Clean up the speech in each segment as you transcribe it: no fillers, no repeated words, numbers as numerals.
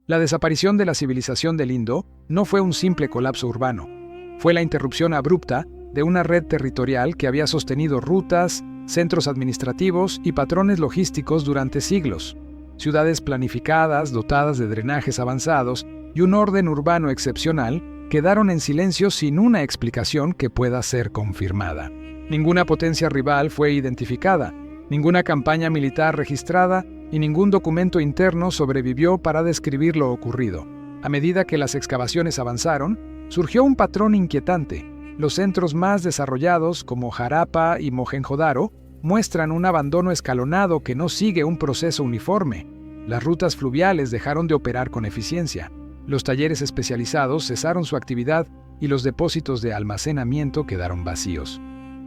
La desaparición de la civilización del Indo no fue un simple colapso urbano. Fue la interrupción abrupta de una red territorial que había sostenido rutas, centros administrativos y patrones logísticos durante siglos. Ciudades planificadas, dotadas de drenajes avanzados y un orden urbano excepcional quedaron en silencio sin una explicación que pueda ser confirmada. Ninguna potencia rival fue identificada, ninguna campaña militar registrada y ningún documento interno sobrevivió para describir lo ocurrido. A medida que las excavaciones avanzaron, surgió un patrón inquietante. Los centros más desarrollados, como Harappa y Mohenjo-Daro, muestran un abandono escalonado que no sigue un proceso uniforme. Las rutas fluviales dejaron de operar con eficiencia. Los talleres especializados cesaron su actividad y los depósitos de almacenamiento quedaron vacíos.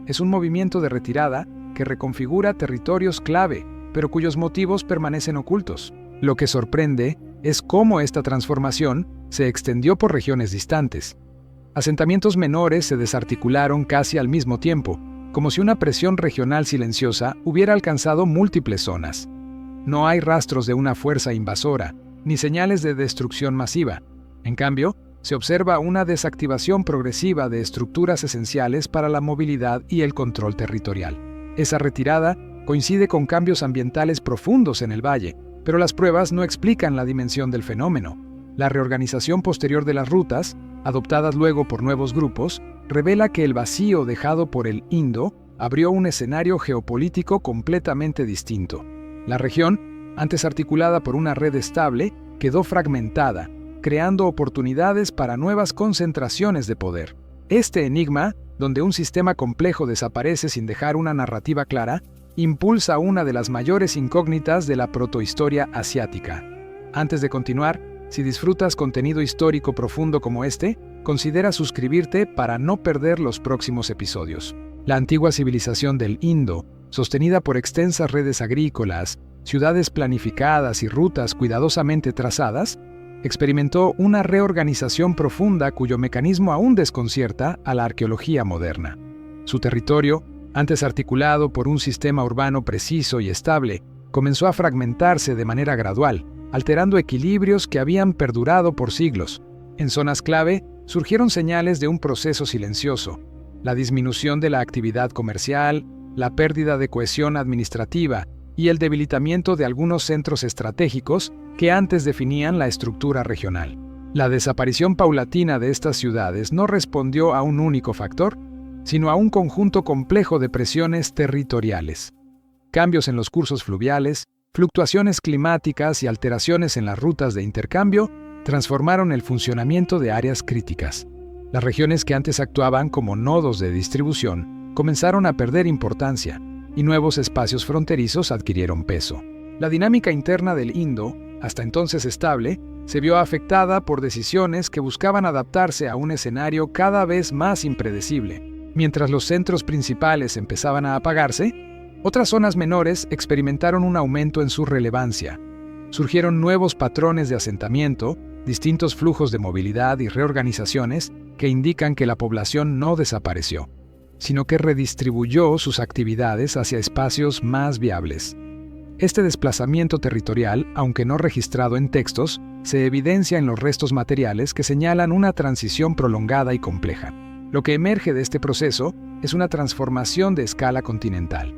Es un movimiento de retirada que reconfigura territorios clave, pero cuyos motivos permanecen ocultos. Lo que sorprende es cómo esta transformación se extendió por regiones distantes. Asentamientos menores se desarticularon casi al mismo tiempo, como si una presión regional silenciosa hubiera alcanzado múltiples zonas. No hay rastros de una fuerza invasora, ni señales de destrucción masiva. En cambio, se observa una desactivación progresiva de estructuras esenciales para la movilidad y el control territorial. Esa retirada coincide con cambios ambientales profundos en el valle, pero las pruebas no explican la dimensión del fenómeno. La reorganización posterior de las rutas, adoptadas luego por nuevos grupos, revela que el vacío dejado por el Indo abrió un escenario geopolítico completamente distinto. La región, antes articulada por una red estable, quedó fragmentada, creando oportunidades para nuevas concentraciones de poder. Este enigma, donde un sistema complejo desaparece sin dejar una narrativa clara, impulsa una de las mayores incógnitas de la protohistoria asiática. Antes de continuar, si disfrutas contenido histórico profundo como este, considera suscribirte para no perder los próximos episodios. La antigua civilización del Indo, sostenida por extensas redes agrícolas, ciudades planificadas y rutas cuidadosamente trazadas, experimentó una reorganización profunda cuyo mecanismo aún desconcierta a la arqueología moderna. Su territorio, antes articulado por un sistema urbano preciso y estable, comenzó a fragmentarse de manera gradual, alterando equilibrios que habían perdurado por siglos. En zonas clave surgieron señales de un proceso silencioso: la disminución de la actividad comercial, la pérdida de cohesión administrativa y el debilitamiento de algunos centros estratégicos que antes definían la estructura regional. La desaparición paulatina de estas ciudades no respondió a un único factor, sino a un conjunto complejo de presiones territoriales. Cambios en los cursos fluviales, fluctuaciones climáticas y alteraciones en las rutas de intercambio transformaron el funcionamiento de áreas críticas. Las regiones que antes actuaban como nodos de distribución comenzaron a perder importancia, y nuevos espacios fronterizos adquirieron peso. La dinámica interna del Indo, hasta entonces estable, se vio afectada por decisiones que buscaban adaptarse a un escenario cada vez más impredecible. Mientras los centros principales empezaban a apagarse, otras zonas menores experimentaron un aumento en su relevancia. Surgieron nuevos patrones de asentamiento, distintos flujos de movilidad y reorganizaciones que indican que la población no desapareció, sino que redistribuyó sus actividades hacia espacios más viables. Este desplazamiento territorial, aunque no registrado en textos, se evidencia en los restos materiales que señalan una transición prolongada y compleja. Lo que emerge de este proceso es una transformación de escala continental.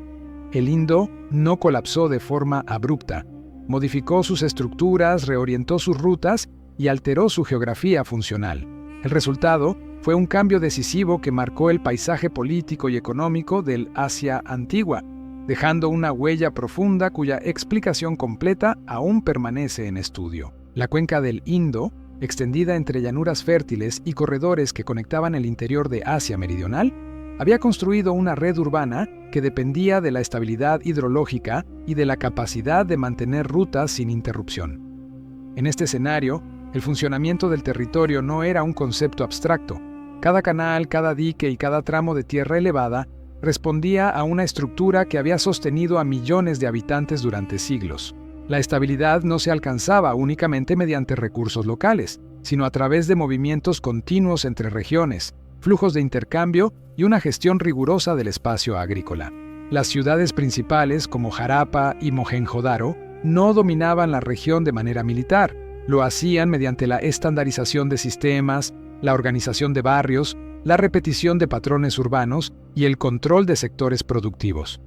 El Indo no colapsó de forma abrupta, modificó sus estructuras, reorientó sus rutas y alteró su geografía funcional. El resultado fue un cambio decisivo que marcó el paisaje político y económico del Asia antigua, dejando una huella profunda cuya explicación completa aún permanece en estudio. La cuenca del Indo, extendida entre llanuras fértiles y corredores que conectaban el interior de Asia meridional, había construido una red urbana que dependía de la estabilidad hidrológica y de la capacidad de mantener rutas sin interrupción. En este escenario, el funcionamiento del territorio no era un concepto abstracto. Cada canal, cada dique y cada tramo de tierra elevada respondía a una estructura que había sostenido a millones de habitantes durante siglos. La estabilidad no se alcanzaba únicamente mediante recursos locales, sino a través de movimientos continuos entre regiones, flujos de intercambio y una gestión rigurosa del espacio agrícola. Las ciudades principales como Harappa y Mohenjo-Daro no dominaban la región de manera militar, Lo hacían mediante la estandarización de sistemas, la organización de barrios, la repetición de patrones urbanos y el control de sectores productivos.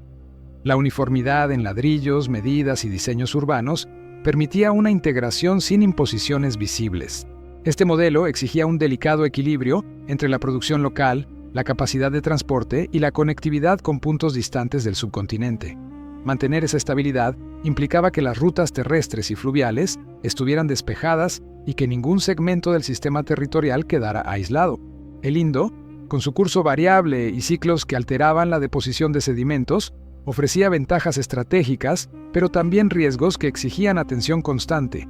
La uniformidad en ladrillos, medidas y diseños urbanos permitía una integración sin imposiciones visibles. Este modelo exigía un delicado equilibrio entre la producción local, la capacidad de transporte y la conectividad con puntos distantes del subcontinente. Mantener esa estabilidad implicaba que las rutas terrestres y fluviales estuvieran despejadas y que ningún segmento del sistema territorial quedara aislado. El Indo, con su curso variable y ciclos que alteraban la deposición de sedimentos, ofrecía ventajas estratégicas, pero también riesgos que exigían atención constante.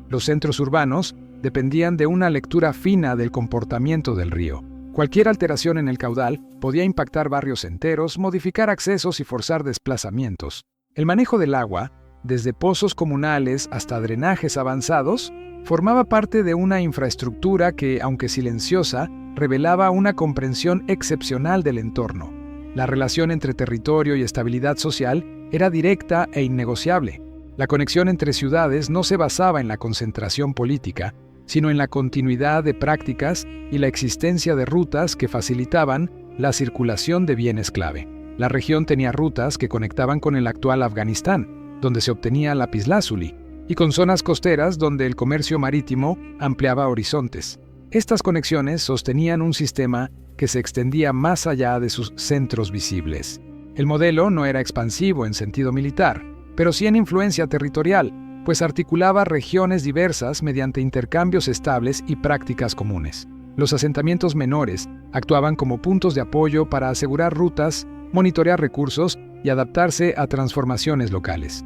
Los centros urbanos dependían de una lectura fina del comportamiento del río. Cualquier alteración en el caudal podía impactar barrios enteros, modificar accesos y forzar desplazamientos. El manejo del agua, desde pozos comunales hasta drenajes avanzados, formaba parte de una infraestructura que, aunque silenciosa, revelaba una comprensión excepcional del entorno. La relación entre territorio y estabilidad social era directa e innegociable. La conexión entre ciudades no se basaba en la concentración política, sino en la continuidad de prácticas y la existencia de rutas que facilitaban la circulación de bienes clave. La región tenía rutas que conectaban con el actual Afganistán, donde se obtenía lapislázuli, y con zonas costeras donde el comercio marítimo ampliaba horizontes. Estas conexiones sostenían un sistema que se extendía más allá de sus centros visibles. El modelo no era expansivo en sentido militar, pero sí en influencia territorial, pues articulaba regiones diversas mediante intercambios estables y prácticas comunes. Los asentamientos menores actuaban como puntos de apoyo para asegurar rutas, monitorear recursos y adaptarse a transformaciones locales.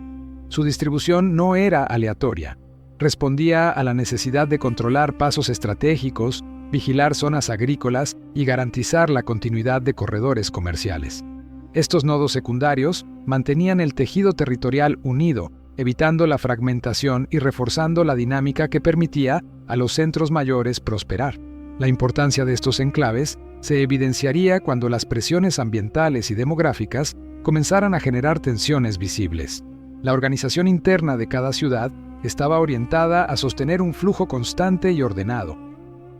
Su distribución no era aleatoria. Respondía a la necesidad de controlar pasos estratégicos, vigilar zonas agrícolas y garantizar la continuidad de corredores comerciales. Estos nodos secundarios mantenían el tejido territorial unido, evitando la fragmentación y reforzando la dinámica que permitía a los centros mayores prosperar. La importancia de estos enclaves se evidenciaría cuando las presiones ambientales y demográficas comenzaran a generar tensiones visibles. La organización interna de cada ciudad estaba orientada a sostener un flujo constante y ordenado.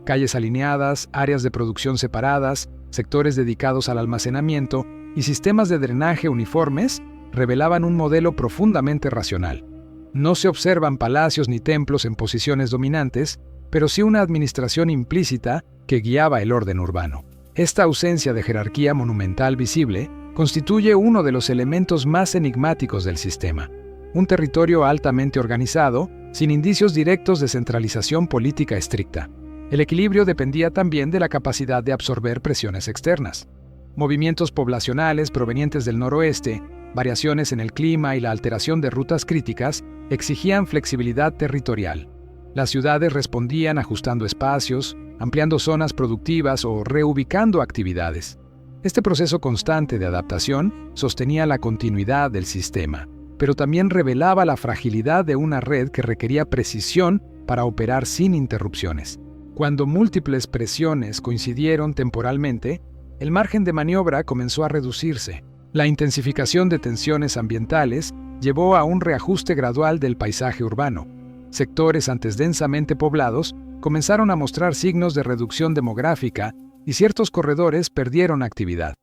Calles alineadas, áreas de producción separadas, sectores dedicados al almacenamiento y sistemas de drenaje uniformes revelaban un modelo profundamente racional. No se observan palacios ni templos en posiciones dominantes, pero sí una administración implícita que guiaba el orden urbano. Esta ausencia de jerarquía monumental visible constituye uno de los elementos más enigmáticos del sistema. Un territorio altamente organizado, sin indicios directos de centralización política estricta. El equilibrio dependía también de la capacidad de absorber presiones externas. Movimientos poblacionales provenientes del noroeste, variaciones en el clima y la alteración de rutas críticas exigían flexibilidad territorial. Las ciudades respondían ajustando espacios, ampliando zonas productivas o reubicando actividades. Este proceso constante de adaptación sostenía la continuidad del sistema, pero también revelaba la fragilidad de una red que requería precisión para operar sin interrupciones. Cuando múltiples presiones coincidieron temporalmente, el margen de maniobra comenzó a reducirse. La intensificación de tensiones ambientales llevó a un reajuste gradual del paisaje urbano. Sectores antes densamente poblados comenzaron a mostrar signos de reducción demográfica y ciertos corredores perdieron actividad.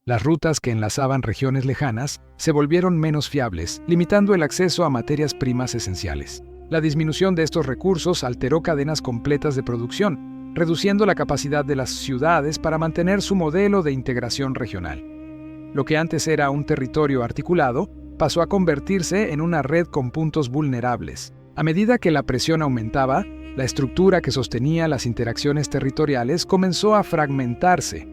Las rutas que enlazaban regiones lejanas se volvieron menos fiables, limitando el acceso a materias primas esenciales. La disminución de estos recursos alteró cadenas completas de producción, reduciendo la capacidad de las ciudades para mantener su modelo de integración regional. Lo que antes era un territorio articulado pasó a convertirse en una red con puntos vulnerables. A medida que la presión aumentaba, la estructura que sostenía las interacciones territoriales comenzó a fragmentarse.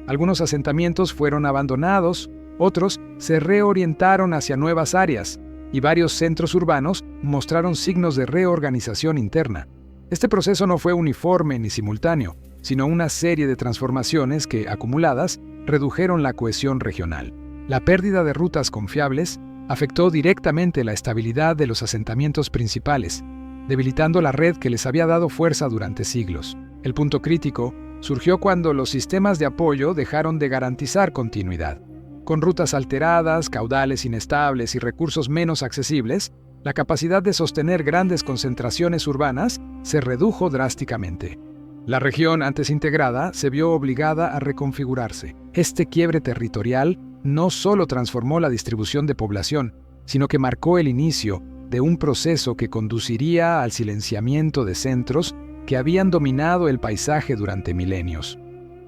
Algunos asentamientos fueron abandonados, otros se reorientaron hacia nuevas áreas, y varios centros urbanos mostraron signos de reorganización interna. Este proceso no fue uniforme ni simultáneo, sino una serie de transformaciones que, acumuladas, redujeron la cohesión regional. La pérdida de rutas confiables afectó directamente la estabilidad de los asentamientos principales, debilitando la red que les había dado fuerza durante siglos. El punto crítico surgió cuando los sistemas de apoyo dejaron de garantizar continuidad. Con rutas alteradas, caudales inestables y recursos menos accesibles, La capacidad de sostener grandes concentraciones urbanas se redujo drásticamente. La región antes integrada se vio obligada a reconfigurarse. Este quiebre territorial no solo transformó la distribución de población, sino que marcó el inicio de un proceso que conduciría al silenciamiento de centros que habían dominado el paisaje durante milenios.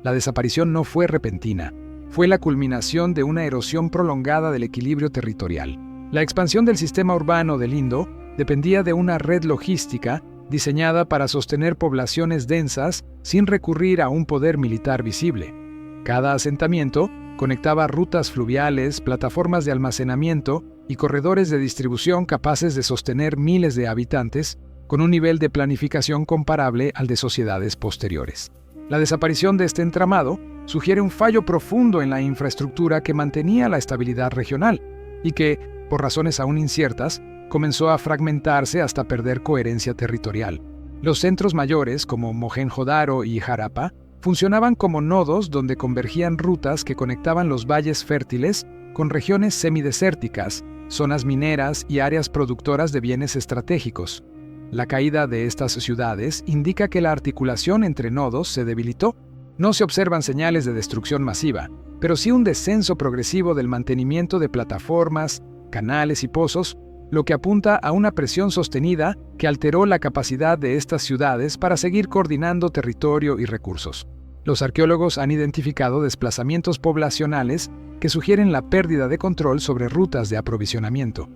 La desaparición no fue repentina, fue la culminación de una erosión prolongada del equilibrio territorial. La expansión del sistema urbano del Indo dependía de una red logística diseñada para sostener poblaciones densas sin recurrir a un poder militar visible. Cada asentamiento conectaba rutas fluviales, plataformas de almacenamiento y corredores de distribución capaces de sostener miles de habitantes con un nivel de planificación comparable al de sociedades posteriores. La desaparición de este entramado sugiere un fallo profundo en la infraestructura que mantenía la estabilidad regional y que, por razones aún inciertas, comenzó a fragmentarse hasta perder coherencia territorial. Los centros mayores, como Mohenjo-Daro y Harappa, funcionaban como nodos donde convergían rutas que conectaban los valles fértiles con regiones semidesérticas, zonas mineras y áreas productoras de bienes estratégicos. La caída de estas ciudades indica que la articulación entre nodos se debilitó. No se observan señales de destrucción masiva, pero sí un descenso progresivo del mantenimiento de plataformas, canales y pozos, lo que apunta a una presión sostenida que alteró la capacidad de estas ciudades para seguir coordinando territorio y recursos. Los arqueólogos han identificado desplazamientos poblacionales que sugieren la pérdida de control sobre rutas de aprovisionamiento.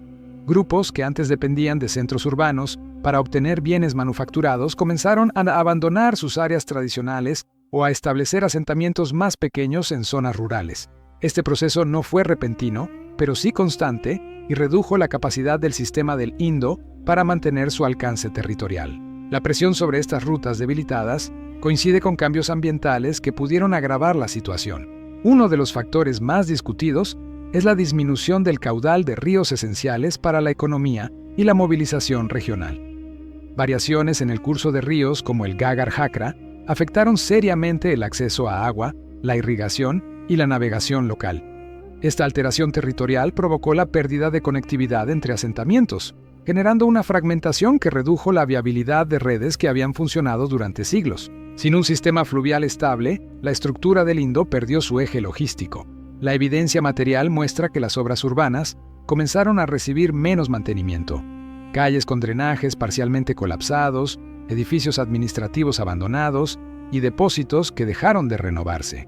Grupos que antes dependían de centros urbanos para obtener bienes manufacturados comenzaron a abandonar sus áreas tradicionales o a establecer asentamientos más pequeños en zonas rurales. Este proceso no fue repentino, pero sí constante, y redujo la capacidad del sistema del Indo para mantener su alcance territorial. La presión sobre estas rutas debilitadas coincide con cambios ambientales que pudieron agravar la situación. Uno de los factores más discutidos es la disminución del caudal de ríos esenciales para la economía y la movilización regional. Variaciones en el curso de ríos como el Ghaggar-Hakra afectaron seriamente el acceso a agua, la irrigación y la navegación local. Esta alteración territorial provocó la pérdida de conectividad entre asentamientos, generando una fragmentación que redujo la viabilidad de redes que habían funcionado durante siglos. Sin un sistema fluvial estable, la estructura del Indo perdió su eje logístico. La evidencia material muestra que las obras urbanas comenzaron a recibir menos mantenimiento. Calles con drenajes parcialmente colapsados, edificios administrativos abandonados y depósitos que dejaron de renovarse.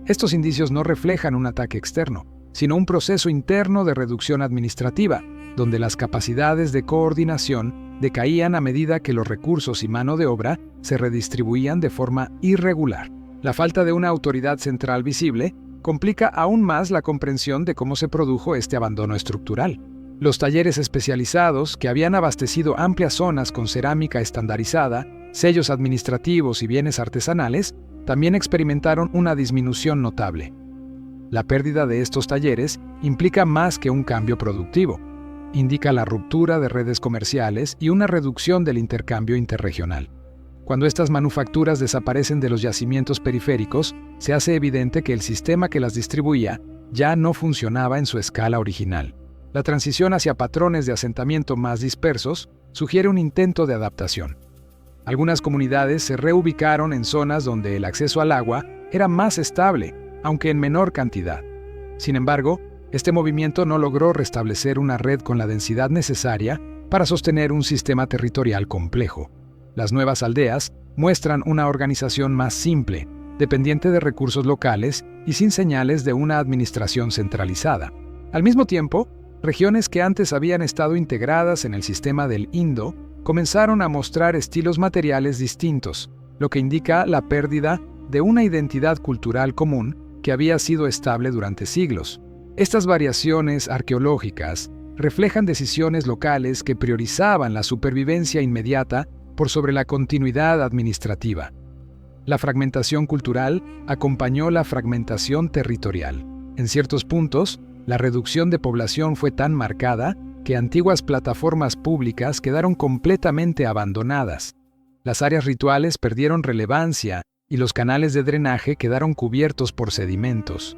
Estos indicios no reflejan un ataque externo, sino un proceso interno de reducción administrativa, donde las capacidades de coordinación decaían a medida que los recursos y mano de obra se redistribuían de forma irregular. La falta de una autoridad central visible complica aún más la comprensión de cómo se produjo este abandono estructural. Los talleres especializados, que habían abastecido amplias zonas con cerámica estandarizada, sellos administrativos y bienes artesanales, también experimentaron una disminución notable. La pérdida de estos talleres implica más que un cambio productivo. Indica la ruptura de redes comerciales y una reducción del intercambio interregional. Cuando estas manufacturas desaparecen de los yacimientos periféricos, se hace evidente que el sistema que las distribuía ya no funcionaba en su escala original. La transición hacia patrones de asentamiento más dispersos sugiere un intento de adaptación. Algunas comunidades se reubicaron en zonas donde el acceso al agua era más estable, aunque en menor cantidad. Sin embargo, este movimiento no logró restablecer una red con la densidad necesaria para sostener un sistema territorial complejo. Las nuevas aldeas muestran una organización más simple, dependiente de recursos locales y sin señales de una administración centralizada. Al mismo tiempo, regiones que antes habían estado integradas en el sistema del Indo comenzaron a mostrar estilos materiales distintos, lo que indica la pérdida de una identidad cultural común que había sido estable durante siglos. Estas variaciones arqueológicas reflejan decisiones locales que priorizaban la supervivencia inmediata por sobre la continuidad administrativa. La fragmentación cultural acompañó la fragmentación territorial. En ciertos puntos, la reducción de población fue tan marcada que antiguas plataformas públicas quedaron completamente abandonadas. Las áreas rituales perdieron relevancia y los canales de drenaje quedaron cubiertos por sedimentos.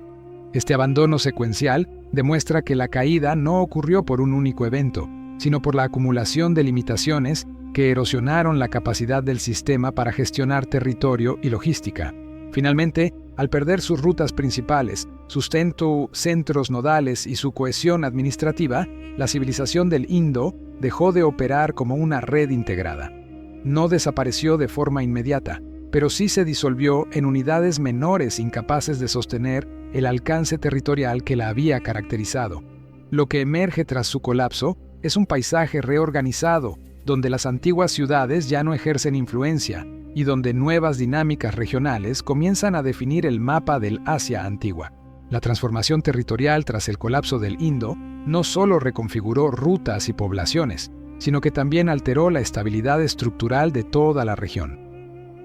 Este abandono secuencial demuestra que la caída no ocurrió por un único evento, sino por la acumulación de limitaciones que erosionaron la capacidad del sistema para gestionar territorio y logística. Finalmente, al perder sus rutas principales, sus centros nodales y su cohesión administrativa, la civilización del Indo dejó de operar como una red integrada. No desapareció de forma inmediata, pero sí se disolvió en unidades menores incapaces de sostener el alcance territorial que la había caracterizado. Lo que emerge tras su colapso es un paisaje reorganizado, donde las antiguas ciudades ya no ejercen influencia y donde nuevas dinámicas regionales comienzan a definir el mapa del Asia antigua. La transformación territorial tras el colapso del Indo no solo reconfiguró rutas y poblaciones, sino que también alteró la estabilidad estructural de toda la región.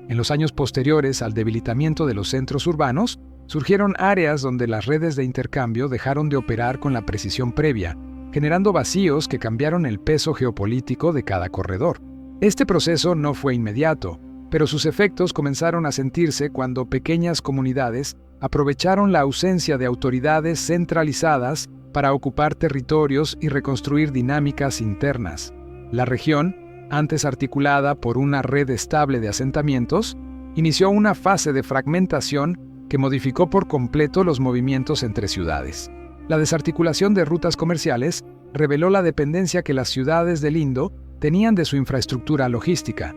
En los años posteriores al debilitamiento de los centros urbanos, surgieron áreas donde las redes de intercambio dejaron de operar con la precisión previa, generando vacíos que cambiaron el peso geopolítico de cada corredor. Este proceso no fue inmediato, pero sus efectos comenzaron a sentirse cuando pequeñas comunidades aprovecharon la ausencia de autoridades centralizadas para ocupar territorios y reconstruir dinámicas internas. La región, antes articulada por una red estable de asentamientos, inició una fase de fragmentación que modificó por completo los movimientos entre ciudades. La desarticulación de rutas comerciales reveló la dependencia que las ciudades del Indo tenían de su infraestructura logística.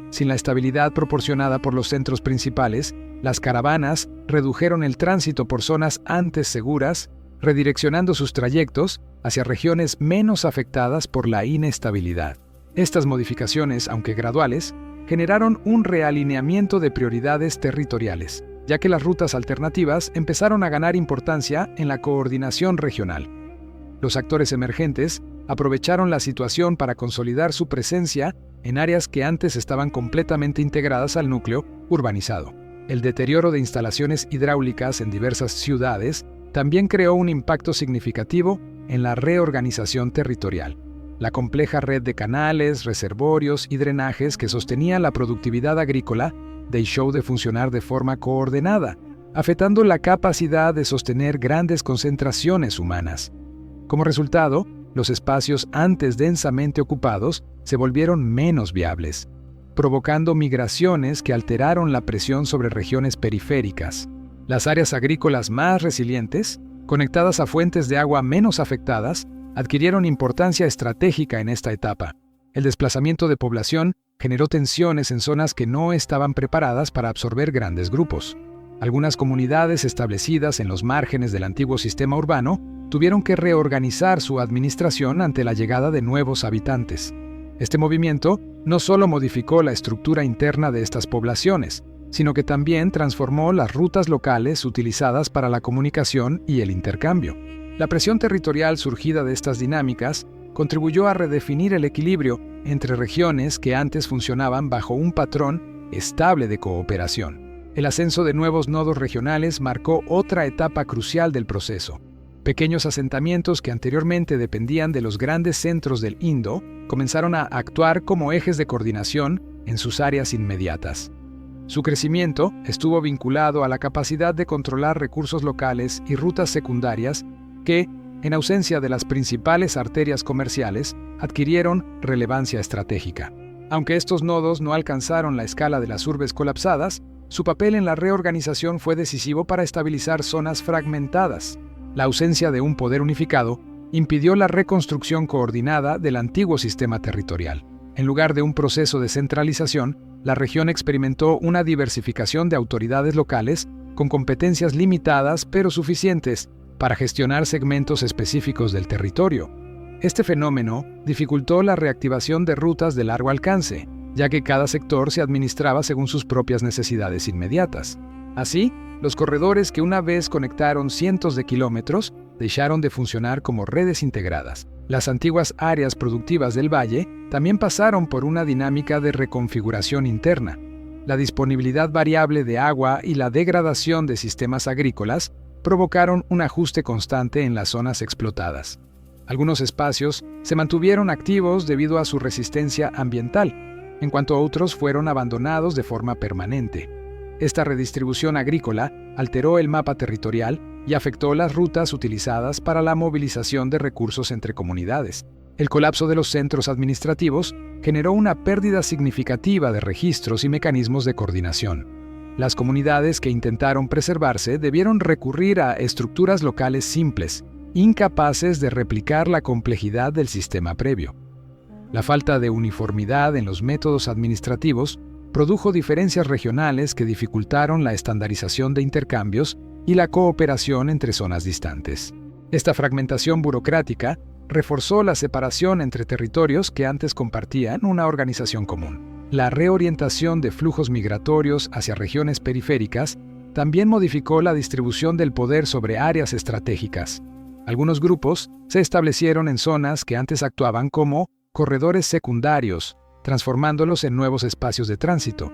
Sin la estabilidad proporcionada por los centros principales, las caravanas redujeron el tránsito por zonas antes seguras, redireccionando sus trayectos hacia regiones menos afectadas por la inestabilidad. Estas modificaciones, aunque graduales, generaron un realineamiento de prioridades territoriales, ya que las rutas alternativas empezaron a ganar importancia en la coordinación regional. Los actores emergentes aprovecharon la situación para consolidar su presencia en áreas que antes estaban completamente integradas al núcleo urbanizado. El deterioro de instalaciones hidráulicas en diversas ciudades también creó un impacto significativo en la reorganización territorial. La compleja red de canales, reservorios y drenajes que sostenía la productividad agrícola dejó de funcionar de forma coordinada, afectando la capacidad de sostener grandes concentraciones humanas. Como resultado, los espacios antes densamente ocupados se volvieron menos viables, provocando migraciones que alteraron la presión sobre regiones periféricas. Las áreas agrícolas más resilientes, conectadas a fuentes de agua menos afectadas, adquirieron importancia estratégica en esta etapa. El desplazamiento de población generó tensiones en zonas que no estaban preparadas para absorber grandes grupos. Algunas comunidades establecidas en los márgenes del antiguo sistema urbano tuvieron que reorganizar su administración ante la llegada de nuevos habitantes. Este movimiento no solo modificó la estructura interna de estas poblaciones, sino que también transformó las rutas locales utilizadas para la comunicación y el intercambio. La presión territorial surgida de estas dinámicas contribuyó a redefinir el equilibrio entre regiones que antes funcionaban bajo un patrón estable de cooperación. El ascenso de nuevos nodos regionales marcó otra etapa crucial del proceso. Pequeños asentamientos que anteriormente dependían de los grandes centros del Indo comenzaron a actuar como ejes de coordinación en sus áreas inmediatas. Su crecimiento estuvo vinculado a la capacidad de controlar recursos locales y rutas secundarias que, en ausencia de las principales arterias comerciales, adquirieron relevancia estratégica. Aunque estos nodos no alcanzaron la escala de las urbes colapsadas, su papel en la reorganización fue decisivo para estabilizar zonas fragmentadas. La ausencia de un poder unificado impidió la reconstrucción coordinada del antiguo sistema territorial. En lugar de un proceso de centralización, la región experimentó una diversificación de autoridades locales con competencias limitadas pero suficientes para gestionar segmentos específicos del territorio. Este fenómeno dificultó la reactivación de rutas de largo alcance, ya que cada sector se administraba según sus propias necesidades inmediatas. Así, los corredores que una vez conectaron cientos de kilómetros dejaron de funcionar como redes integradas. Las antiguas áreas productivas del valle también pasaron por una dinámica de reconfiguración interna. La disponibilidad variable de agua y la degradación de sistemas agrícolas provocaron un ajuste constante en las zonas explotadas. Algunos espacios se mantuvieron activos debido a su resistencia ambiental, en cuanto otros fueron abandonados de forma permanente. Esta redistribución agrícola alteró el mapa territorial y afectó las rutas utilizadas para la movilización de recursos entre comunidades. El colapso de los centros administrativos generó una pérdida significativa de registros y mecanismos de coordinación. Las comunidades que intentaron preservarse debieron recurrir a estructuras locales simples, incapaces de replicar la complejidad del sistema previo. La falta de uniformidad en los métodos administrativos produjo diferencias regionales que dificultaron la estandarización de intercambios y la cooperación entre zonas distantes. Esta fragmentación burocrática reforzó la separación entre territorios que antes compartían una organización común. La reorientación de flujos migratorios hacia regiones periféricas también modificó la distribución del poder sobre áreas estratégicas. Algunos grupos se establecieron en zonas que antes actuaban como corredores secundarios, transformándolos en nuevos espacios de tránsito.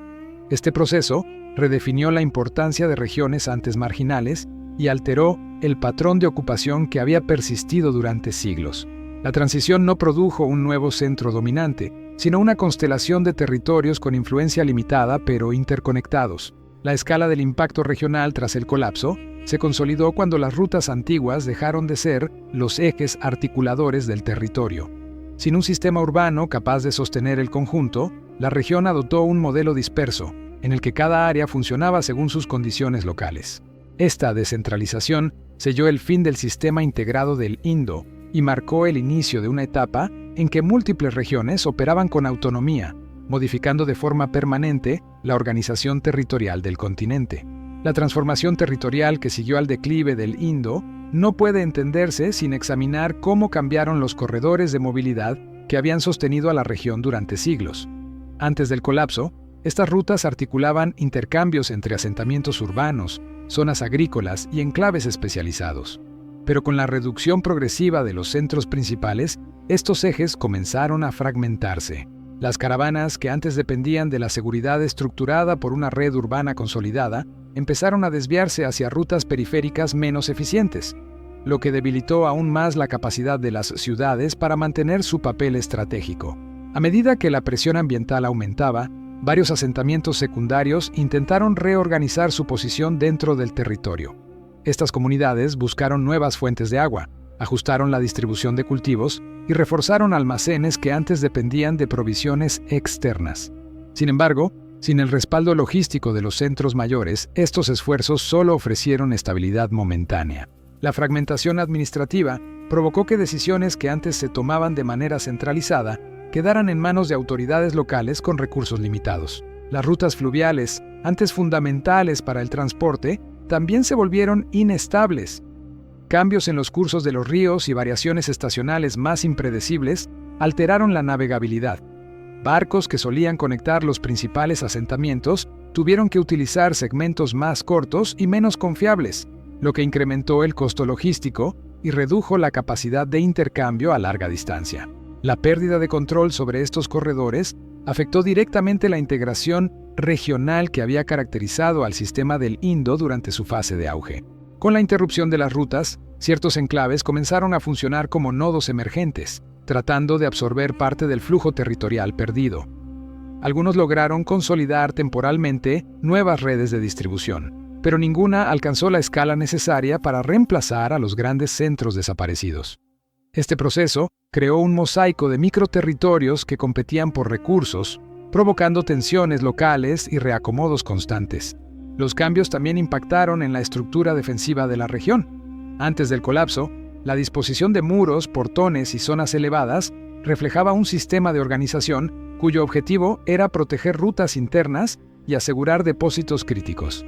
Este proceso redefinió la importancia de regiones antes marginales y alteró el patrón de ocupación que había persistido durante siglos. La transición no produjo un nuevo centro dominante, sino una constelación de territorios con influencia limitada pero interconectados. La escala del impacto regional tras el colapso se consolidó cuando las rutas antiguas dejaron de ser los ejes articuladores del territorio. Sin un sistema urbano capaz de sostener el conjunto, la región adoptó un modelo disperso, en el que cada área funcionaba según sus condiciones locales. Esta descentralización selló el fin del sistema integrado del Indo y marcó el inicio de una etapa en que múltiples regiones operaban con autonomía, modificando de forma permanente la organización territorial del continente. La transformación territorial que siguió al declive del Indo no puede entenderse sin examinar cómo cambiaron los corredores de movilidad que habían sostenido a la región durante siglos. Antes del colapso, estas rutas articulaban intercambios entre asentamientos urbanos, zonas agrícolas y enclaves especializados. Pero con la reducción progresiva de los centros principales, estos ejes comenzaron a fragmentarse. Las caravanas, que antes dependían de la seguridad estructurada por una red urbana consolidada, empezaron a desviarse hacia rutas periféricas menos eficientes, lo que debilitó aún más la capacidad de las ciudades para mantener su papel estratégico. A medida que la presión ambiental aumentaba, varios asentamientos secundarios intentaron reorganizar su posición dentro del territorio. Estas comunidades buscaron nuevas fuentes de agua, ajustaron la distribución de cultivos y reforzaron almacenes que antes dependían de provisiones externas. Sin embargo, sin el respaldo logístico de los centros mayores, estos esfuerzos solo ofrecieron estabilidad momentánea. La fragmentación administrativa provocó que decisiones que antes se tomaban de manera centralizada quedaran en manos de autoridades locales con recursos limitados. Las rutas fluviales, antes fundamentales para el transporte, también se volvieron inestables. Cambios en los cursos de los ríos y variaciones estacionales más impredecibles alteraron la navegabilidad. Barcos que solían conectar los principales asentamientos tuvieron que utilizar segmentos más cortos y menos confiables, lo que incrementó el costo logístico y redujo la capacidad de intercambio a larga distancia. La pérdida de control sobre estos corredores afectó directamente la integración regional que había caracterizado al sistema del Indo durante su fase de auge. Con la interrupción de las rutas, ciertos enclaves comenzaron a funcionar como nodos emergentes, tratando de absorber parte del flujo territorial perdido. Algunos lograron consolidar temporalmente nuevas redes de distribución, pero ninguna alcanzó la escala necesaria para reemplazar a los grandes centros desaparecidos. Este proceso creó un mosaico de microterritorios que competían por recursos, provocando tensiones locales y reacomodos constantes. Los cambios también impactaron en la estructura defensiva de la región. Antes del colapso, la disposición de muros, portones y zonas elevadas reflejaba un sistema de organización cuyo objetivo era proteger rutas internas y asegurar depósitos críticos.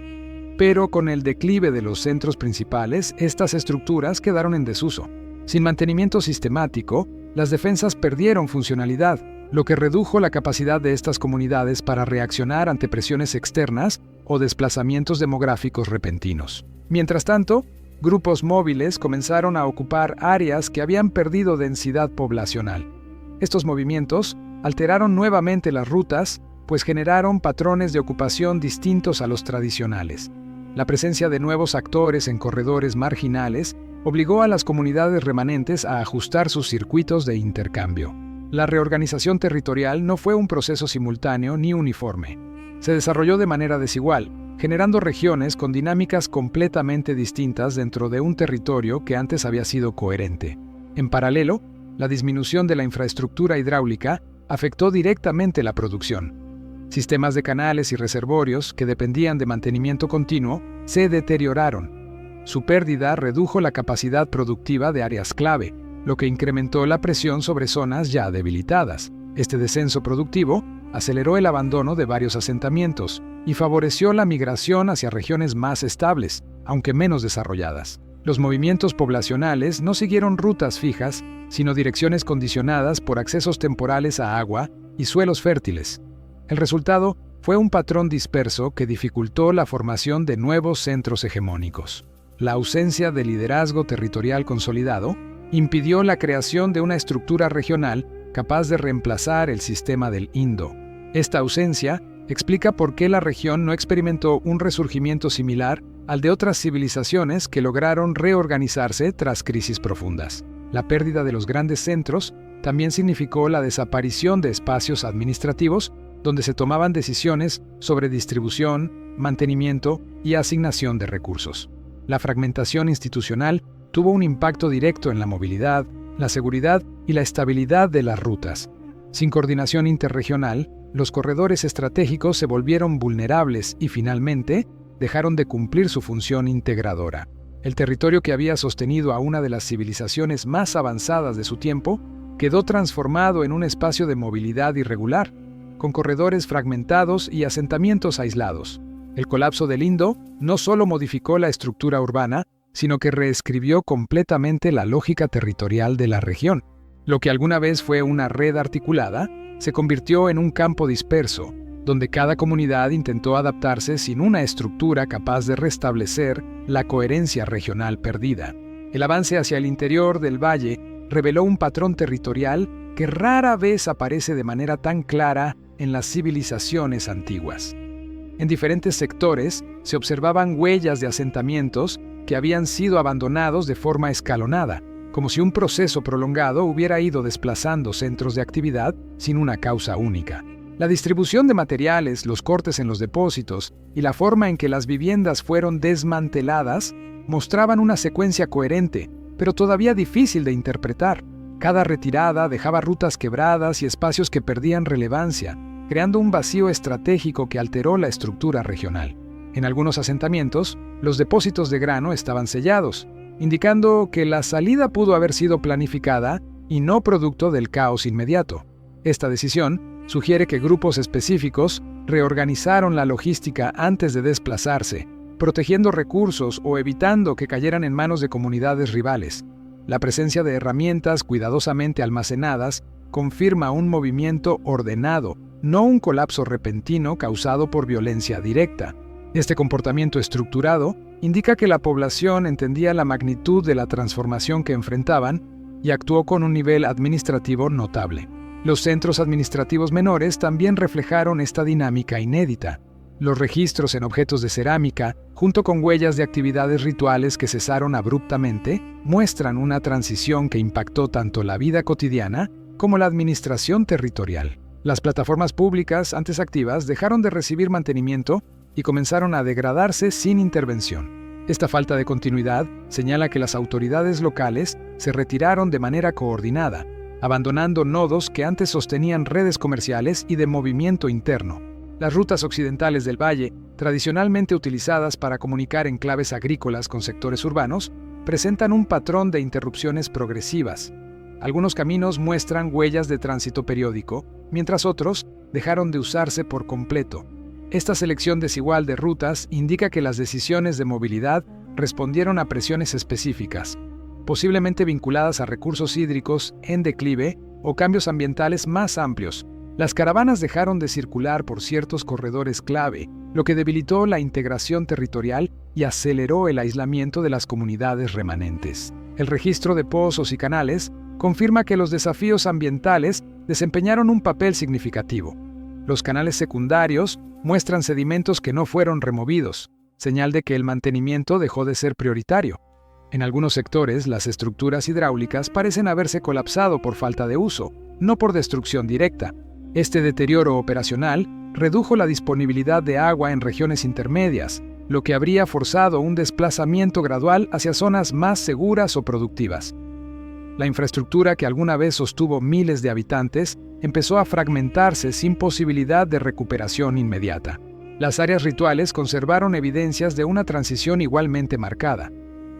Pero con el declive de los centros principales, estas estructuras quedaron en desuso. Sin mantenimiento sistemático, las defensas perdieron funcionalidad, lo que redujo la capacidad de estas comunidades para reaccionar ante presiones externas o desplazamientos demográficos repentinos. Mientras tanto, grupos móviles comenzaron a ocupar áreas que habían perdido densidad poblacional. Estos movimientos alteraron nuevamente las rutas, pues generaron patrones de ocupación distintos a los tradicionales. La presencia de nuevos actores en corredores marginales obligó a las comunidades remanentes a ajustar sus circuitos de intercambio. La reorganización territorial no fue un proceso simultáneo ni uniforme. Se desarrolló de manera desigual, generando regiones con dinámicas completamente distintas dentro de un territorio que antes había sido coherente. En paralelo, La disminución de la infraestructura hidráulica afectó directamente la producción. Sistemas de canales y reservorios que dependían de mantenimiento continuo se deterioraron. Su pérdida redujo la capacidad productiva de áreas clave, lo que incrementó la presión sobre zonas ya debilitadas. Este descenso productivo aceleró el abandono de varios asentamientos y favoreció la migración hacia regiones más estables, aunque menos desarrolladas. Los movimientos poblacionales no siguieron rutas fijas, sino direcciones condicionadas por accesos temporales a agua y suelos fértiles. El resultado fue un patrón disperso que dificultó la formación de nuevos centros hegemónicos. La ausencia de liderazgo territorial consolidado impidió la creación de una estructura regional capaz de reemplazar el sistema del Indo. Esta ausencia explica por qué la región no experimentó un resurgimiento similar al de otras civilizaciones que lograron reorganizarse tras crisis profundas. La pérdida de los grandes centros también significó la desaparición de espacios administrativos donde se tomaban decisiones sobre distribución, mantenimiento y asignación de recursos. La fragmentación institucional tuvo un impacto directo en la movilidad, la seguridad y la estabilidad de las rutas. Sin coordinación interregional, los corredores estratégicos se volvieron vulnerables y finalmente dejaron de cumplir su función integradora. El territorio que había sostenido a una de las civilizaciones más avanzadas de su tiempo quedó transformado en un espacio de movilidad irregular, con corredores fragmentados y asentamientos aislados. El colapso del Indo no solo modificó la estructura urbana, sino que reescribió completamente la lógica territorial de la región. Lo que alguna vez fue una red articulada, se convirtió en un campo disperso, donde cada comunidad intentó adaptarse sin una estructura capaz de restablecer la coherencia regional perdida. El avance hacia el interior del valle reveló un patrón territorial que rara vez aparece de manera tan clara en las civilizaciones antiguas. En diferentes sectores se observaban huellas de asentamientos que habían sido abandonados de forma escalonada, como si un proceso prolongado hubiera ido desplazando centros de actividad sin una causa única. La distribución de materiales, los cortes en los depósitos y la forma en que las viviendas fueron desmanteladas mostraban una secuencia coherente, pero todavía difícil de interpretar. Cada retirada dejaba rutas quebradas y espacios que perdían relevancia, creando un vacío estratégico que alteró la estructura regional. En algunos asentamientos, los depósitos de grano estaban sellados, indicando que la salida pudo haber sido planificada y no producto del caos inmediato. Esta decisión sugiere que grupos específicos reorganizaron la logística antes de desplazarse, protegiendo recursos o evitando que cayeran en manos de comunidades rivales. La presencia de herramientas cuidadosamente almacenadas confirma un movimiento ordenado, no un colapso repentino causado por violencia directa. Este comportamiento estructurado indica que la población entendía la magnitud de la transformación que enfrentaban y actuó con un nivel administrativo notable. Los centros administrativos menores también reflejaron esta dinámica inédita. Los registros en objetos de cerámica, junto con huellas de actividades rituales que cesaron abruptamente, muestran una transición que impactó tanto la vida cotidiana como la administración territorial. Las plataformas públicas antes activas dejaron de recibir mantenimiento y comenzaron a degradarse sin intervención. Esta falta de continuidad señala que las autoridades locales se retiraron de manera coordinada, abandonando nodos que antes sostenían redes comerciales y de movimiento interno. Las rutas occidentales del valle, tradicionalmente utilizadas para comunicar enclaves agrícolas con sectores urbanos, presentan un patrón de interrupciones progresivas. Algunos caminos muestran huellas de tránsito periódico, mientras otros dejaron de usarse por completo. Esta selección desigual de rutas indica que las decisiones de movilidad respondieron a presiones específicas, posiblemente vinculadas a recursos hídricos en declive o cambios ambientales más amplios. Las caravanas dejaron de circular por ciertos corredores clave, lo que debilitó la integración territorial y aceleró el aislamiento de las comunidades remanentes. El registro de pozos y canales confirma que los desafíos ambientales desempeñaron un papel significativo. Los canales secundarios muestran sedimentos que no fueron removidos, señal de que el mantenimiento dejó de ser prioritario. En algunos sectores, las estructuras hidráulicas parecen haberse colapsado por falta de uso, no por destrucción directa. Este deterioro operacional redujo la disponibilidad de agua en regiones intermedias, lo que habría forzado un desplazamiento gradual hacia zonas más seguras o productivas. La infraestructura que alguna vez sostuvo miles de habitantes empezó a fragmentarse sin posibilidad de recuperación inmediata. Las áreas rituales conservaron evidencias de una transición igualmente marcada.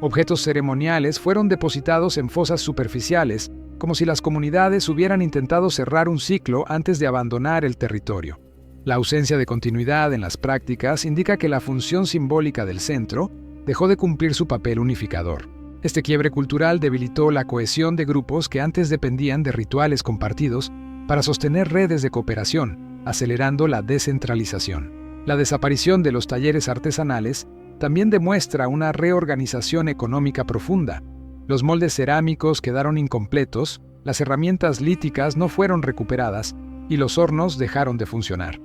Objetos ceremoniales fueron depositados en fosas superficiales, como si las comunidades hubieran intentado cerrar un ciclo antes de abandonar el territorio. La ausencia de continuidad en las prácticas indica que la función simbólica del centro dejó de cumplir su papel unificador. Este quiebre cultural debilitó la cohesión de grupos que antes dependían de rituales compartidos para sostener redes de cooperación, acelerando la descentralización. La desaparición de los talleres artesanales también demuestra una reorganización económica profunda. Los moldes cerámicos quedaron incompletos, las herramientas líticas no fueron recuperadas y los hornos dejaron de funcionar.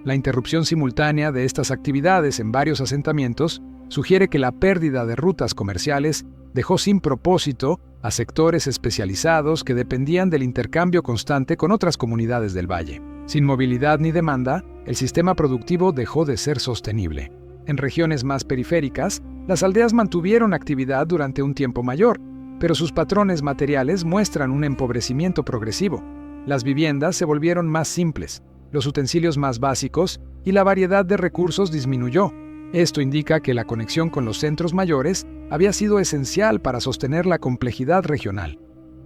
La interrupción simultánea de estas actividades en varios asentamientos sugiere que la pérdida de rutas comerciales dejó sin propósito a sectores especializados que dependían del intercambio constante con otras comunidades del valle. Sin movilidad ni demanda, el sistema productivo dejó de ser sostenible. En regiones más periféricas, las aldeas mantuvieron actividad durante un tiempo mayor, pero sus patrones materiales muestran un empobrecimiento progresivo. Las viviendas se volvieron más simples, los utensilios más básicos y la variedad de recursos disminuyó. Esto indica que la conexión con los centros mayores había sido esencial para sostener la complejidad regional.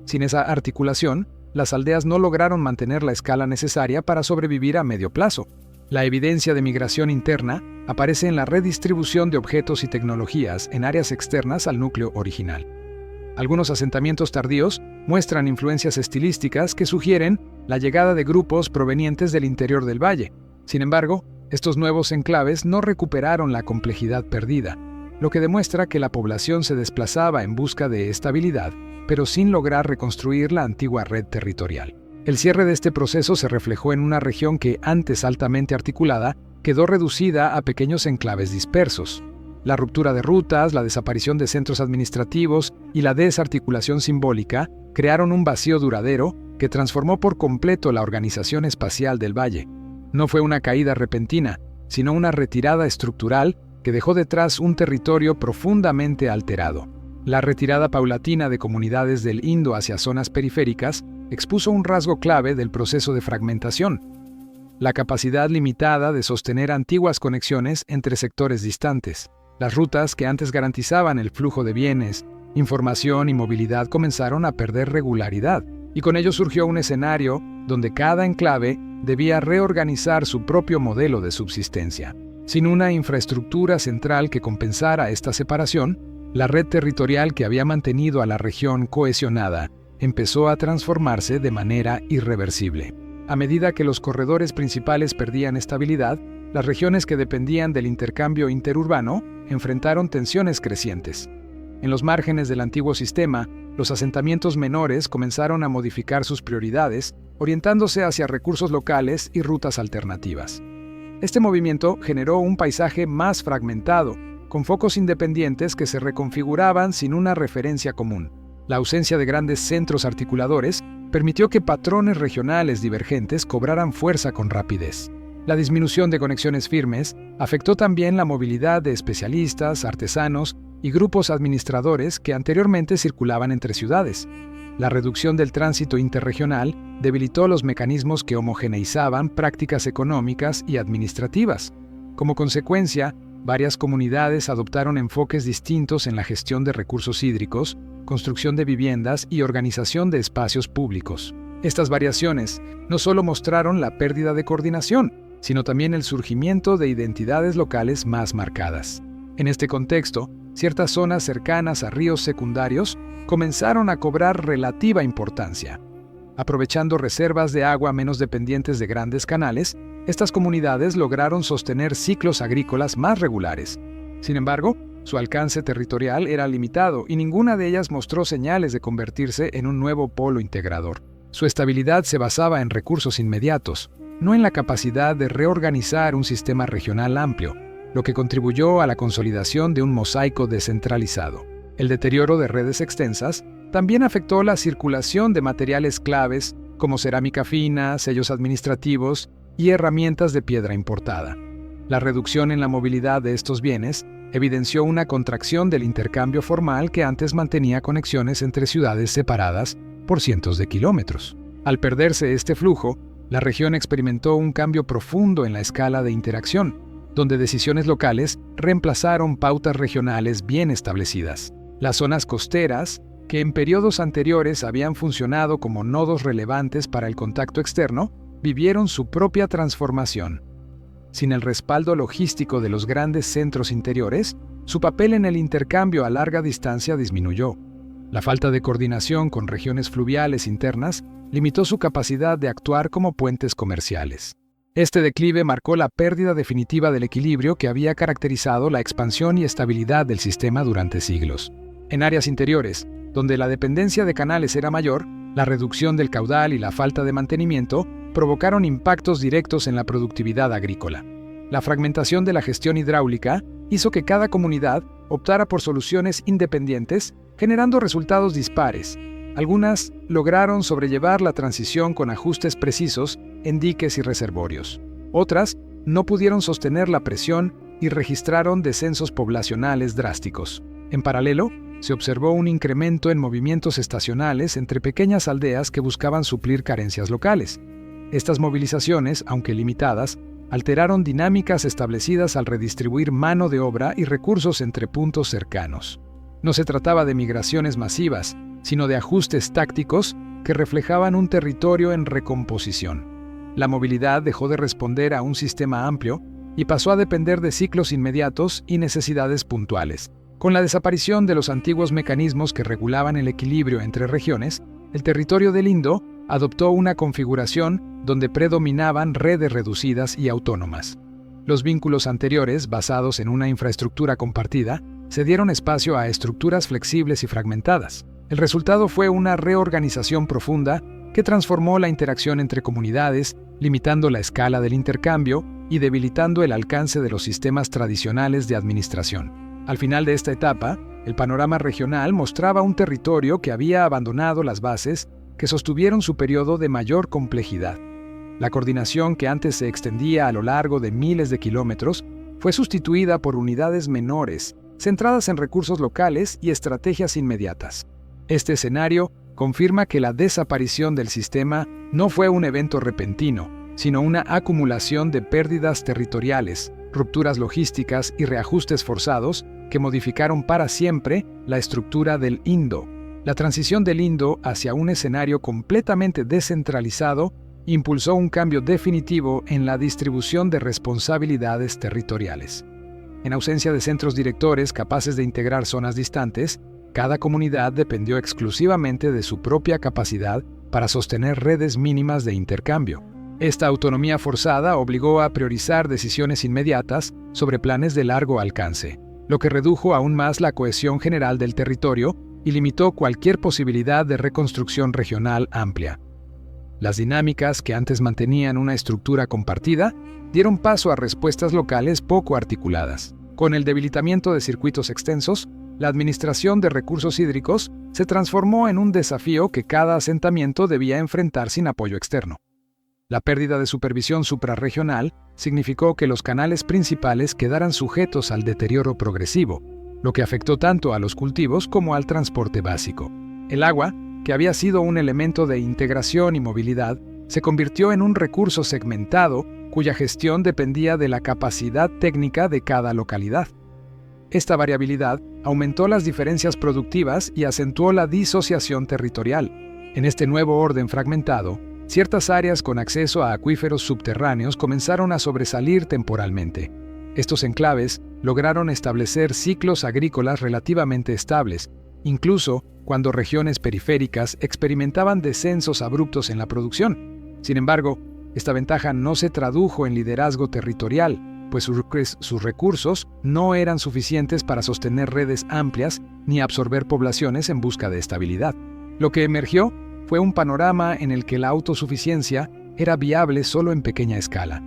Sin esa articulación, las aldeas no lograron mantener la escala necesaria para sobrevivir a medio plazo. La evidencia de migración interna aparece en la redistribución de objetos y tecnologías en áreas externas al núcleo original. Algunos asentamientos tardíos muestran influencias estilísticas que sugieren la llegada de grupos provenientes del interior del valle. Sin embargo, estos nuevos enclaves no recuperaron la complejidad perdida, lo que demuestra que la población se desplazaba en busca de estabilidad, pero sin lograr reconstruir la antigua red territorial. El cierre de este proceso se reflejó en una región que, antes altamente articulada, quedó reducida a pequeños enclaves dispersos. La ruptura de rutas, la desaparición de centros administrativos y la desarticulación simbólica crearon un vacío duradero que transformó por completo la organización espacial del valle. No fue una caída repentina, sino una retirada estructural que dejó detrás un territorio profundamente alterado. La retirada paulatina de comunidades del Indo hacia zonas periféricas expuso un rasgo clave del proceso de fragmentación: la capacidad limitada de sostener antiguas conexiones entre sectores distantes. Las rutas que antes garantizaban el flujo de bienes, información y movilidad comenzaron a perder regularidad, y con ello surgió un escenario donde cada enclave debía reorganizar su propio modelo de subsistencia. Sin una infraestructura central que compensara esta separación, la red territorial que había mantenido a la región cohesionada empezó a transformarse de manera irreversible. A medida que los corredores principales perdían estabilidad, las regiones que dependían del intercambio interurbano enfrentaron tensiones crecientes. En los márgenes del antiguo sistema, los asentamientos menores comenzaron a modificar sus prioridades, orientándose hacia recursos locales y rutas alternativas. Este movimiento generó un paisaje más fragmentado, con focos independientes que se reconfiguraban sin una referencia común. La ausencia de grandes centros articuladores permitió que patrones regionales divergentes cobraran fuerza con rapidez. La disminución de conexiones firmes afectó también la movilidad de especialistas, artesanos y grupos administradores que anteriormente circulaban entre ciudades. La reducción del tránsito interregional debilitó los mecanismos que homogeneizaban prácticas económicas y administrativas. Como consecuencia, varias comunidades adoptaron enfoques distintos en la gestión de recursos hídricos, construcción de viviendas y organización de espacios públicos. Estas variaciones no solo mostraron la pérdida de coordinación, sino también el surgimiento de identidades locales más marcadas. En este contexto, ciertas zonas cercanas a ríos secundarios comenzaron a cobrar relativa importancia. Aprovechando reservas de agua menos dependientes de grandes canales, estas comunidades lograron sostener ciclos agrícolas más regulares. Sin embargo, su alcance territorial era limitado y ninguna de ellas mostró señales de convertirse en un nuevo polo integrador. Su estabilidad se basaba en recursos inmediatos, no en la capacidad de reorganizar un sistema regional amplio, lo que contribuyó a la consolidación de un mosaico descentralizado. El deterioro de redes extensas también afectó la circulación de materiales claves como cerámica fina, sellos administrativos y herramientas de piedra importada. La reducción en la movilidad de estos bienes evidenció una contracción del intercambio formal que antes mantenía conexiones entre ciudades separadas por cientos de kilómetros. Al perderse este flujo, la región experimentó un cambio profundo en la escala de interacción, donde decisiones locales reemplazaron pautas regionales bien establecidas. Las zonas costeras, que en periodos anteriores habían funcionado como nodos relevantes para el contacto externo, vivieron su propia transformación. Sin el respaldo logístico de los grandes centros interiores, su papel en el intercambio a larga distancia disminuyó. La falta de coordinación con regiones fluviales internas limitó su capacidad de actuar como puentes comerciales. Este declive marcó la pérdida definitiva del equilibrio que había caracterizado la expansión y estabilidad del sistema durante siglos. En áreas interiores, donde la dependencia de canales era mayor, la reducción del caudal y la falta de mantenimiento provocaron impactos directos en la productividad agrícola. La fragmentación de la gestión hidráulica hizo que cada comunidad optara por soluciones independientes, generando resultados dispares. Algunas lograron sobrellevar la transición con ajustes precisos en diques y reservorios. Otras no pudieron sostener la presión y registraron descensos poblacionales drásticos. En paralelo, se observó un incremento en movimientos estacionales entre pequeñas aldeas que buscaban suplir carencias locales. Estas movilizaciones, aunque limitadas, alteraron dinámicas establecidas al redistribuir mano de obra y recursos entre puntos cercanos. No se trataba de migraciones masivas, sino de ajustes tácticos que reflejaban un territorio en recomposición. La movilidad dejó de responder a un sistema amplio y pasó a depender de ciclos inmediatos y necesidades puntuales. Con la desaparición de los antiguos mecanismos que regulaban el equilibrio entre regiones, el territorio del Indo adoptó una configuración donde predominaban redes reducidas y autónomas. Los vínculos anteriores, basados en una infraestructura compartida, cedieron espacio a estructuras flexibles y fragmentadas. El resultado fue una reorganización profunda que transformó la interacción entre comunidades, limitando la escala del intercambio y debilitando el alcance de los sistemas tradicionales de administración. Al final de esta etapa, el panorama regional mostraba un territorio que había abandonado las bases que sostuvieron su periodo de mayor complejidad. La coordinación que antes se extendía a lo largo de miles de kilómetros fue sustituida por unidades menores, centradas en recursos locales y estrategias inmediatas. Este escenario confirma que la desaparición del sistema no fue un evento repentino, sino una acumulación de pérdidas territoriales, rupturas logísticas y reajustes forzados que modificaron para siempre la estructura del Indo. La transición del Indo hacia un escenario completamente descentralizado impulsó un cambio definitivo en la distribución de responsabilidades territoriales. En ausencia de centros directores capaces de integrar zonas distantes, cada comunidad dependió exclusivamente de su propia capacidad para sostener redes mínimas de intercambio. Esta autonomía forzada obligó a priorizar decisiones inmediatas sobre planes de largo alcance, lo que redujo aún más la cohesión general del territorio y limitó cualquier posibilidad de reconstrucción regional amplia. Las dinámicas que antes mantenían una estructura compartida dieron paso a respuestas locales poco articuladas. Con el debilitamiento de circuitos extensos, la administración de recursos hídricos se transformó en un desafío que cada asentamiento debía enfrentar sin apoyo externo. La pérdida de supervisión suprarregional significó que los canales principales quedaran sujetos al deterioro progresivo, lo que afectó tanto a los cultivos como al transporte básico. El agua, que había sido un elemento de integración y movilidad, se convirtió en un recurso segmentado cuya gestión dependía de la capacidad técnica de cada localidad. Esta variabilidad aumentó las diferencias productivas y acentuó la disociación territorial. En este nuevo orden fragmentado, ciertas áreas con acceso a acuíferos subterráneos comenzaron a sobresalir temporalmente. Estos enclaves lograron establecer ciclos agrícolas relativamente estables, incluso cuando regiones periféricas experimentaban descensos abruptos en la producción. Sin embargo, esta ventaja no se tradujo en liderazgo territorial, pues sus recursos no eran suficientes para sostener redes amplias ni absorber poblaciones en busca de estabilidad. Lo que emergió fue un panorama en el que la autosuficiencia era viable solo en pequeña escala,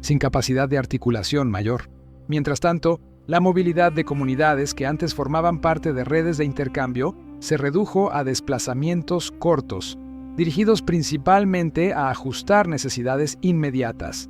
sin capacidad de articulación mayor. Mientras tanto, la movilidad de comunidades que antes formaban parte de redes de intercambio se redujo a desplazamientos cortos, dirigidos principalmente a ajustar necesidades inmediatas.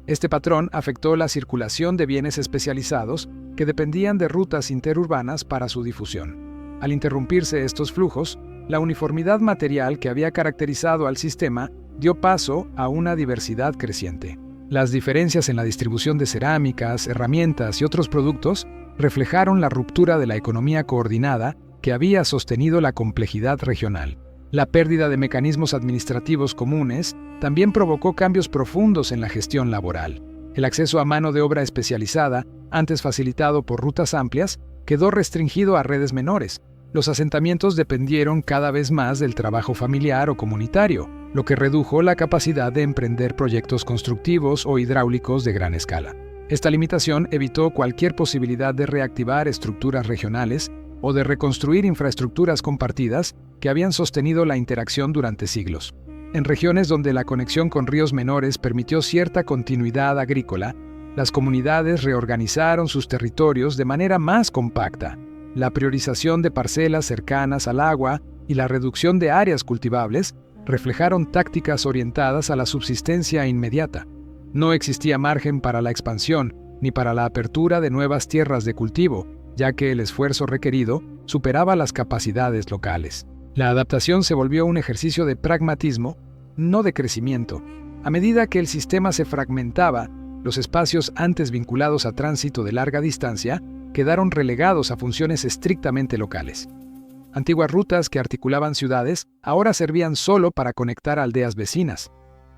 Este patrón afectó la circulación de bienes especializados que dependían de rutas interurbanas para su difusión. Al interrumpirse estos flujos, la uniformidad material que había caracterizado al sistema dio paso a una diversidad creciente. Las diferencias en la distribución de cerámicas, herramientas y otros productos reflejaron la ruptura de la economía coordinada que había sostenido la complejidad regional. La pérdida de mecanismos administrativos comunes también provocó cambios profundos en la gestión laboral. El acceso a mano de obra especializada, antes facilitado por rutas amplias, quedó restringido a redes menores. Los asentamientos dependieron cada vez más del trabajo familiar o comunitario, lo que redujo la capacidad de emprender proyectos constructivos o hidráulicos de gran escala. Esta limitación evitó cualquier posibilidad de reactivar estructuras regionales o de reconstruir infraestructuras compartidas que habían sostenido la interacción durante siglos. En regiones donde la conexión con ríos menores permitió cierta continuidad agrícola, las comunidades reorganizaron sus territorios de manera más compacta. La priorización de parcelas cercanas al agua y la reducción de áreas cultivables reflejaron tácticas orientadas a la subsistencia inmediata. No existía margen para la expansión ni para la apertura de nuevas tierras de cultivo, ya que el esfuerzo requerido superaba las capacidades locales. La adaptación se volvió un ejercicio de pragmatismo, no de crecimiento. A medida que el sistema se fragmentaba, los espacios antes vinculados a tránsito de larga distancia quedaron relegados a funciones estrictamente locales. Antiguas rutas que articulaban ciudades ahora servían solo para conectar aldeas vecinas.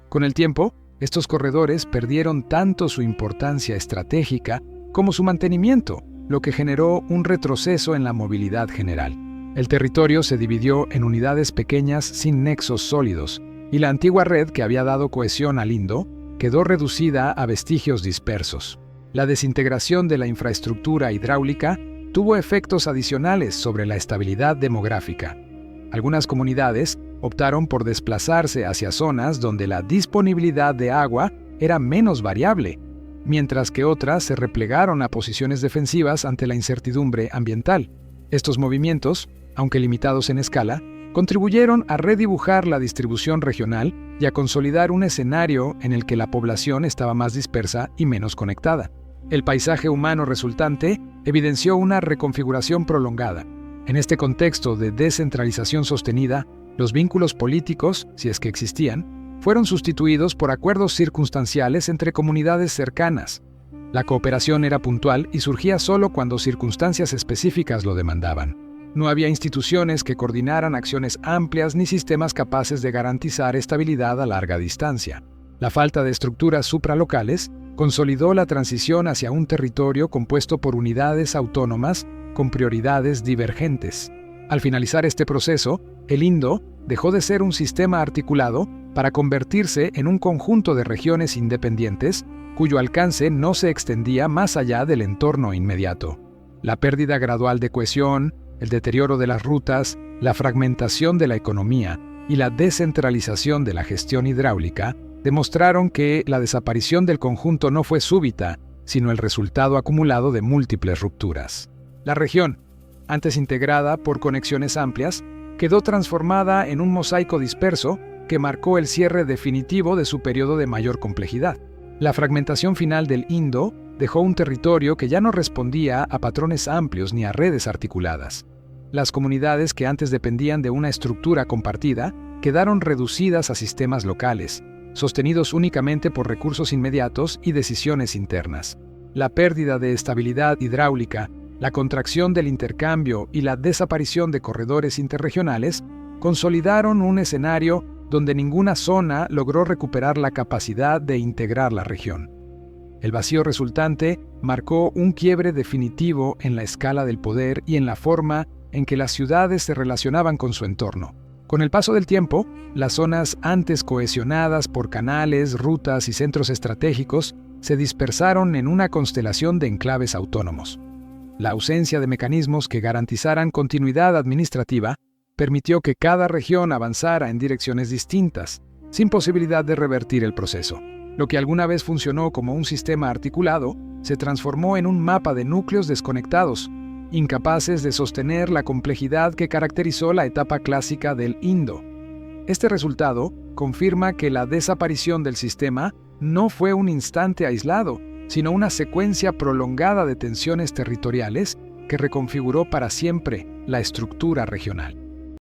Con el tiempo, estos corredores perdieron tanto su importancia estratégica como su mantenimiento, lo que generó un retroceso en la movilidad general. El territorio se dividió en unidades pequeñas sin nexos sólidos, y la antigua red que había dado cohesión al Indo quedó reducida a vestigios dispersos. La desintegración de la infraestructura hidráulica tuvo efectos adicionales sobre la estabilidad demográfica. Algunas comunidades optaron por desplazarse hacia zonas donde la disponibilidad de agua era menos variable, mientras que otras se replegaron a posiciones defensivas ante la incertidumbre ambiental. Estos movimientos, aunque limitados en escala, contribuyeron a redibujar la distribución regional y a consolidar un escenario en el que la población estaba más dispersa y menos conectada. El paisaje humano resultante evidenció una reconfiguración prolongada. En este contexto de descentralización sostenida, los vínculos políticos, si es que existían, fueron sustituidos por acuerdos circunstanciales entre comunidades cercanas. La cooperación era puntual y surgía solo cuando circunstancias específicas lo demandaban. No había instituciones que coordinaran acciones amplias ni sistemas capaces de garantizar estabilidad a larga distancia. La falta de estructuras supralocales consolidó la transición hacia un territorio compuesto por unidades autónomas con prioridades divergentes. Al finalizar este proceso, el Indo dejó de ser un sistema articulado para convertirse en un conjunto de regiones independientes cuyo alcance no se extendía más allá del entorno inmediato. La pérdida gradual de cohesión, el deterioro de las rutas, la fragmentación de la economía y la descentralización de la gestión hidráulica demostraron que la desaparición del conjunto no fue súbita, sino el resultado acumulado de múltiples rupturas. La región, antes integrada por conexiones amplias, quedó transformada en un mosaico disperso que marcó el cierre definitivo de su periodo de mayor complejidad. La fragmentación final del Indo dejó un territorio que ya no respondía a patrones amplios ni a redes articuladas. Las comunidades que antes dependían de una estructura compartida quedaron reducidas a sistemas locales, sostenidos únicamente por recursos inmediatos y decisiones internas. La pérdida de estabilidad hidráulica, la contracción del intercambio y la desaparición de corredores interregionales consolidaron un escenario donde ninguna zona logró recuperar la capacidad de integrar la región. El vacío resultante marcó un quiebre definitivo en la escala del poder y en la forma en que las ciudades se relacionaban con su entorno. Con el paso del tiempo, las zonas antes cohesionadas por canales, rutas y centros estratégicos se dispersaron en una constelación de enclaves autónomos. La ausencia de mecanismos que garantizaran continuidad administrativa permitió que cada región avanzara en direcciones distintas, sin posibilidad de revertir el proceso. Lo que alguna vez funcionó como un sistema articulado se transformó en un mapa de núcleos desconectados, incapaces de sostener la complejidad que caracterizó la etapa clásica del Indo. Este resultado confirma que la desaparición del sistema no fue un instante aislado, sino una secuencia prolongada de tensiones territoriales que reconfiguró para siempre la estructura regional.